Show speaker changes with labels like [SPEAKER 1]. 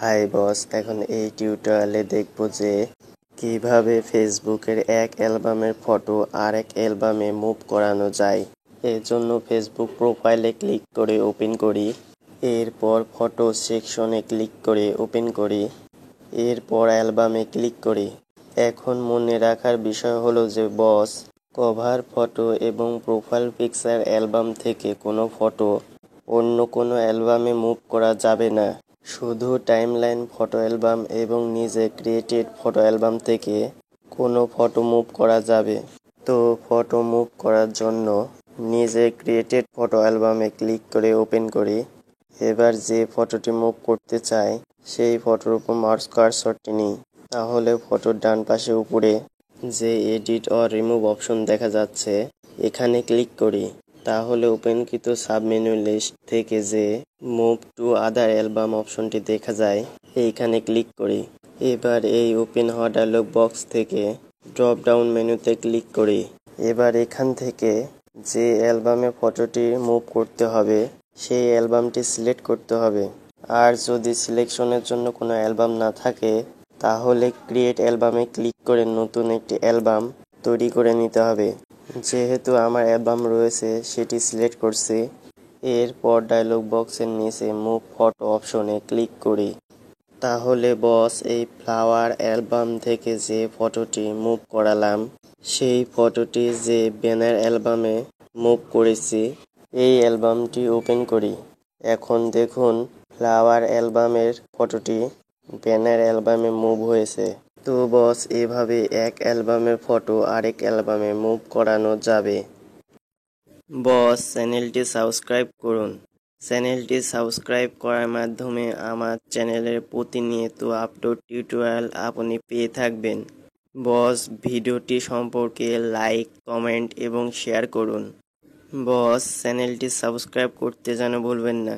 [SPEAKER 1] Hi boss, এখন এই টিউটোরিয়ালে দেখব যে কিভাবে ফেসবুকের এক অ্যালবামের ফটো আরেক অ্যালবামে মুভ করানো যায়। এর জন্য ফেসবুক প্রোফাইলে ক্লিক করে ওপেন করি, এরপর ফটো সেকশনে ক্লিক করে ওপেন করি, এরপর অ্যালবামে ক্লিক করি। এখন মনে রাখার বিষয় হলো যে বস, কভার ফটো এবং প্রোফাইল পিকচার অ্যালবাম থেকে কোনো ফটো অন্য কোনো অ্যালবামে মুভ করা যাবে না। শুধু টাইমলাইন ফটো অ্যালবাম এবং নিজে ক্রিয়েটেড ফটো অ্যালবাম থেকে কোনো ফটো মুভ করা যাবে। তো ফটো মুভ করার জন্য নিজে ক্রিয়েটেড ফটো অ্যালবামে ক্লিক করে ওপেন করি। এবার যে ফটোটি মুভ করতে চাই সেই ফটোর উপর মাউস কার্সরটি নিই, তাহলে ফটোর ডান পাশে উপরে যে এডিট অর রিমুভ অপশন দেখা যাচ্ছে এখানে ক্লিক করি, তাহলে ওপেনকৃত সাবমেনু লিস্ট থেকে যে মুভ টু আদার অ্যালবাম অপশনটি দেখা যায় এইখানে ক্লিক করি। এবার এই ওপেন হওয়া ডায়লগ বক্স থেকে ড্রপ ডাউন মেনুতে ক্লিক করি। এবার এখান থেকে যে অ্যালবামে ফটোটি মুভ করতে হবে সেই অ্যালবামটি সিলেক্ট করতে হবে। আর যদি সিলেকশনের জন্য কোনো অ্যালবাম না থাকে তাহলে ক্রিয়েট অ্যালবামে ক্লিক করে নতুন একটি অ্যালবাম তৈরি করে নিতে হবে। যেহেতু আমার অ্যালবাম রয়েছে সেটি সিলেক্ট করছি। এরপর ডায়লগ বক্সের নিচে মুভ ফটো অপশনে ক্লিক করি। তাহলে বস, এই ফ্লাওয়ার অ্যালবাম থেকে যে ফটোটি মুভ করালাম সেই ফটোটি যে ব্যানার অ্যালবামে মুভ করেছি এই অ্যালবামটি ওপেন করি। এখন দেখুন ফ্লাওয়ার অ্যালবামের ফটোটি ব্যানার অ্যালবামে মুভ হয়েছে। তো বস, এভাবে এক অ্যালবামের ফটো আরেক অ্যালবামে মুভ করানো যাবে। বস, চ্যানেলটি সাবস্ক্রাইব করুন। চ্যানেলটি সাবস্ক্রাইব করার মাধ্যমে আমার চ্যানেলের প্রতিনিয়ত আপলোড টিউটোরিয়াল আপনি পেয়ে থাকবেন। বস, ভিডিওটি সম্পর্কে লাইক, কমেন্ট এবং শেয়ার করুন। বস, চ্যানেলটি সাবস্ক্রাইব করতে যেন ভুলবেন না।